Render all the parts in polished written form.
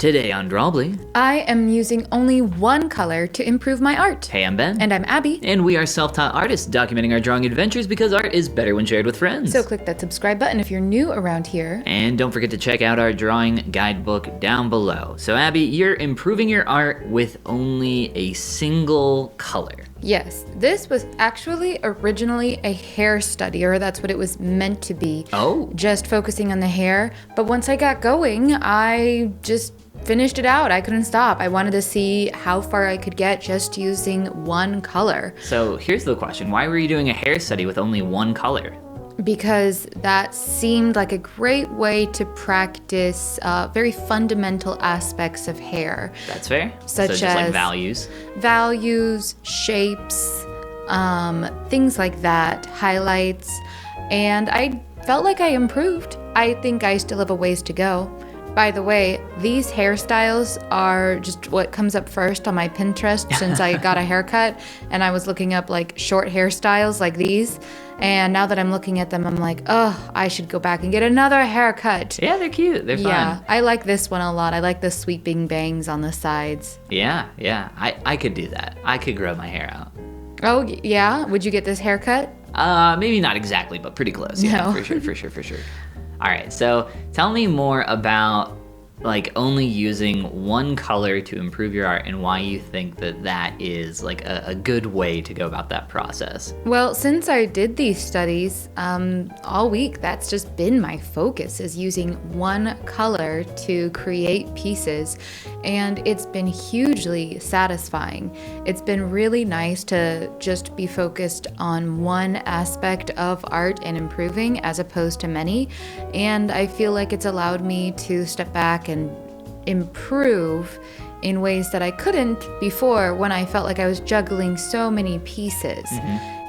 Today on Drawbli. I am using only one color to improve my art. Hey, I'm Ben. And I'm Abby. And we are self-taught artists documenting our drawing adventures because art is better when shared with friends. So click that subscribe button if you're new around here. And don't forget to check out our drawing guidebook down below. So Abby, you're improving your art with only a single color. Yes, this was actually originally a hair study, or that's what it was meant to be. Oh. Just focusing on the hair. But once I got going, I just finished it out. I couldn't stop. I wanted to see how far I could get just using one color. So here's the question. Why were you doing a hair study with only one color? Because that seemed like a great way to practice very fundamental aspects of hair. That's fair. Such so just as like values, shapes, things like that, highlights. And I felt like I improved. I think I still have a ways to go. By the way, these hairstyles are just what comes up first on my Pinterest since I got a haircut, and I was looking up like short hairstyles like these. And now that I'm looking at them, I'm like, oh, I should go back and get another haircut. Yeah, they're cute. They're fun. Yeah, I like this one a lot. I like the sweeping bangs on the sides. Yeah. I could do that. I could grow my hair out. Oh, yeah? Would you get this haircut? Maybe not exactly, but pretty close. Yeah, No. For sure. All right, so tell me more about like only using one color to improve your art and why you think that is like a good way to go about that process. Well, since I did these studies all week, that's just been my focus, is using one color to create pieces. And it's been hugely satisfying. It's been really nice to just be focused on one aspect of art and improving as opposed to many. And I feel like it's allowed me to step back and improve in ways that I couldn't before when I felt like I was juggling so many pieces.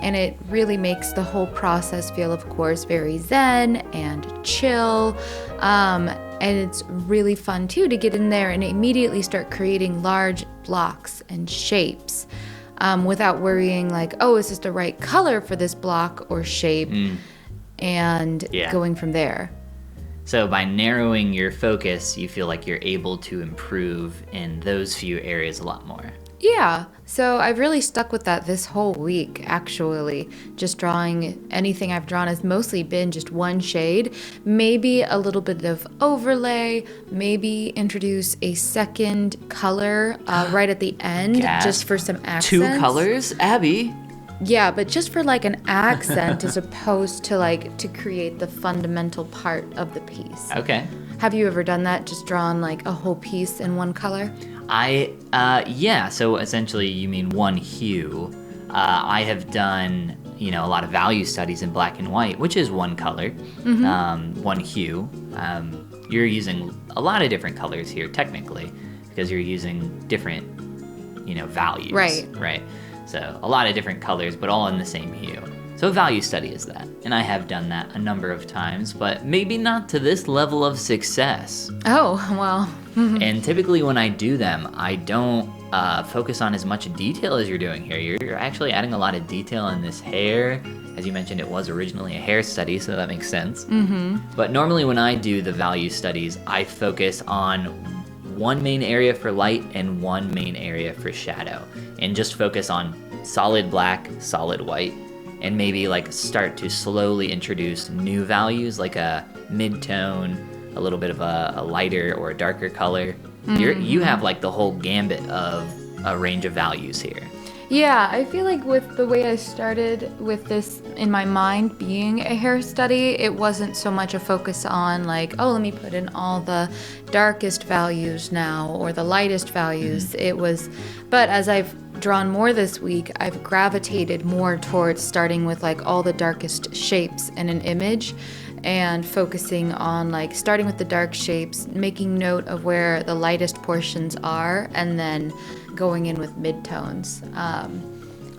And it really makes the whole process feel, of course, very zen and chill. And it's really fun too to get in there and immediately start creating large blocks and shapes without worrying like, oh, is this the right color for this block or shape? And going from there. So by narrowing your focus, you feel like you're able to improve in those few areas a lot more. Yeah, so I've really stuck with that this whole week, actually. Just drawing anything I've drawn has mostly been just one shade, maybe a little bit of overlay, maybe introduce a second color right at the end, just for some accents. 2 colors? Abby? Yeah, but just for like an accent as opposed to like to create the fundamental part of the piece. Okay. Have you ever done that? Just drawn like a whole piece in one color? Yeah, so essentially you mean one hue. I have done, a lot of value studies in black and white, which is one color, one hue. You're using a lot of different colors here, technically, because you're using different, values. Right. So a lot of different colors, but all in the same hue. So a value study is that. And I have done that a number of times, but maybe not to this level of success. Oh, well. And typically when I do them, I don't focus on as much detail as you're doing here. You're actually adding a lot of detail in this hair. As you mentioned, it was originally a hair study, so that makes sense. But normally when I do the value studies, I focus on one main area for light and one main area for shadow, and just focus on solid black, solid white, and maybe like start to slowly introduce new values like a mid-tone, a little bit of a lighter or a darker color. You have like the whole gambit of a range of values here. Yeah, I feel like with the way I started with this in my mind being a hair study, it wasn't so much a focus on like, oh, let me put in all the darkest values now or the lightest values. It was, but as I've drawn more this week, I've gravitated more towards starting with like all the darkest shapes in an image and focusing on like starting with the dark shapes, making note of where the lightest portions are, and then going in with midtones.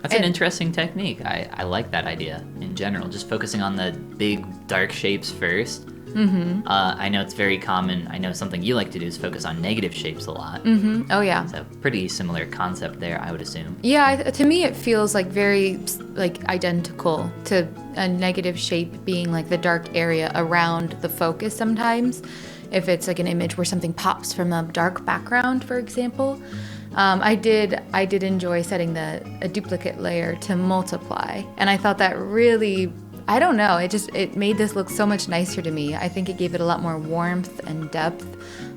That's an interesting technique. I like that idea in general, just focusing on the big dark shapes first. I know it's very common. I know something you like to do is focus on negative shapes a lot. Oh yeah. So pretty similar concept there, I would assume. Yeah, to me it feels like very like identical to a negative shape being like the dark area around the focus sometimes. if it's like an image where something pops from a dark background, for example. I did enjoy setting a duplicate layer to multiply, and I thought that really, I don't know, it made this look so much nicer to me. I think it gave it a lot more warmth and depth,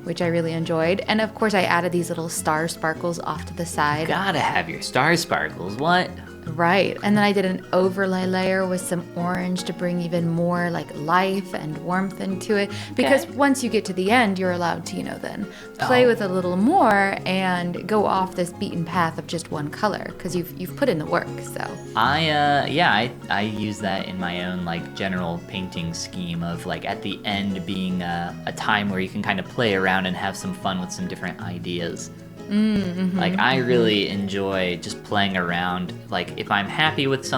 which I really enjoyed. And of course I added these little star sparkles off to the side. Gotta have your star sparkles, what? Right, and then I did an overlay layer with some orange to bring even more like life and warmth into it. Because once you get to the end, you're allowed to, then play with a little more and go off this beaten path of just one color because you've put in the work. So I use that in my own like general painting scheme of like at the end being a time where you can kind of play around and have some fun with some different ideas. Like I really enjoy just playing around. Like if I'm happy with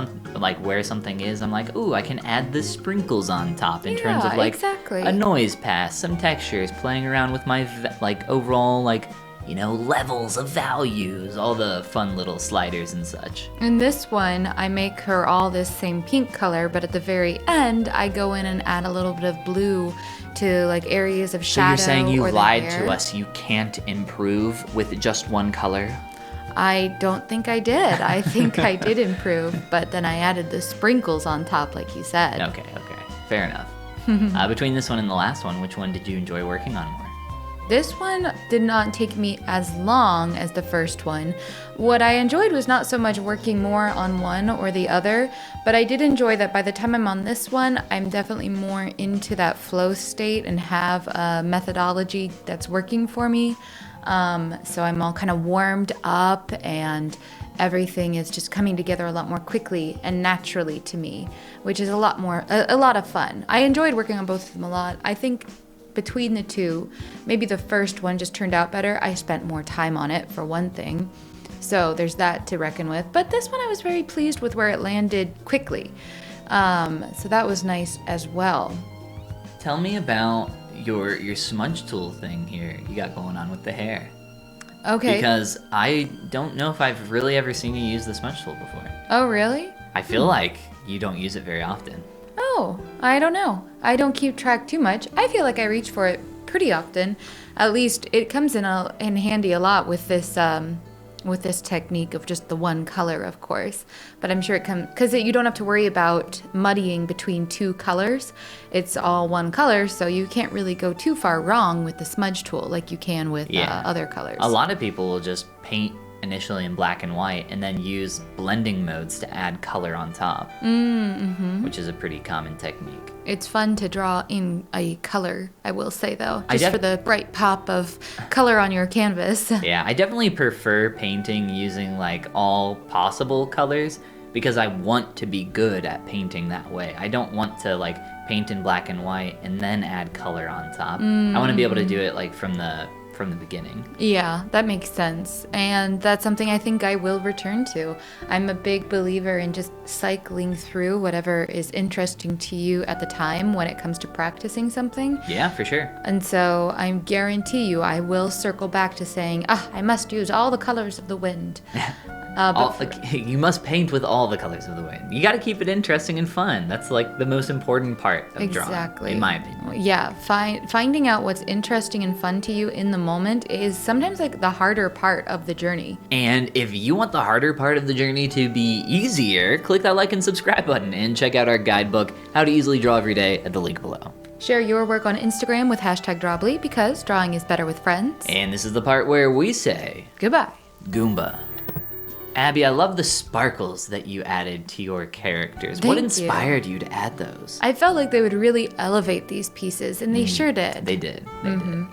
where something is, I'm like, ooh, I can add the sprinkles on top in terms of like a noise pass, some textures, playing around with my like overall like levels of values, all the fun little sliders and such. In this one, I make her all this same pink color, but at the very end, I go in and add a little bit of blue to like areas of shadow. So you're saying you lied hair. to us, you can't improve with just one color? I don't think I did. I think I did improve, but then I added the sprinkles on top like you said. Okay, fair enough. Between this one and the last one, which one did you enjoy working on more? This one did not take me as long as the first one. What I enjoyed was not so much working more on one or the other, but I did enjoy that by the time I'm on this one, I'm definitely more into that flow state and have a methodology that's working for me. So I'm all kind of warmed up and everything is just coming together a lot more quickly and naturally to me, which is a lot of fun. I enjoyed working on both of them a lot. I think between the two, maybe the first one just turned out better. I spent more time on it for one thing. So there's that to reckon with. But this one I was very pleased with where it landed quickly. So that was nice as well. Tell me about your smudge tool thing here you got going on with the hair. Okay. Because I don't know if I've really ever seen you use the smudge tool before. Oh, really? I feel like you don't use it very often. Oh, I don't know. I don't keep track too much. I feel like I reach for it pretty often. At least it comes in handy a lot with this technique of just the one color, of course. But I'm sure it comes because you don't have to worry about muddying between two colors. It's all one color, so you can't really go too far wrong with the smudge tool like you can with other colors. A lot of people will just paint initially in black and white and then use blending modes to add color on top, which is a pretty common technique. It's fun to draw in a color, I will say, though, just for the bright pop of color on your canvas. Yeah, I definitely prefer painting using like all possible colors because I want to be good at painting that way. I don't want to like paint in black and white and then add color on top. I want to be able to do it like from the beginning. Yeah, that makes sense. And that's something I think I will return to. I'm a big believer in just cycling through whatever is interesting to you at the time when it comes to practicing something. Yeah, for sure. And so I guarantee you I will circle back to saying, I must use all the colors of the wind. You must paint with all the colors of the wind. You got to keep it interesting and fun. That's like the most important part of drawing, in my opinion. Yeah, finding out what's interesting and fun to you in the moment is sometimes like the harder part of the journey. And if you want the harder part of the journey to be easier, click that like and subscribe button and check out our guidebook, How to Easily Draw Every Day, at the link below. Share your work on Instagram with #Drawbli because drawing is better with friends. And this is the part where we say goodbye, Goomba. Abby, I love the sparkles that you added to your characters. What inspired you to add those? I felt like they would really elevate these pieces, and they sure did. They did. They did.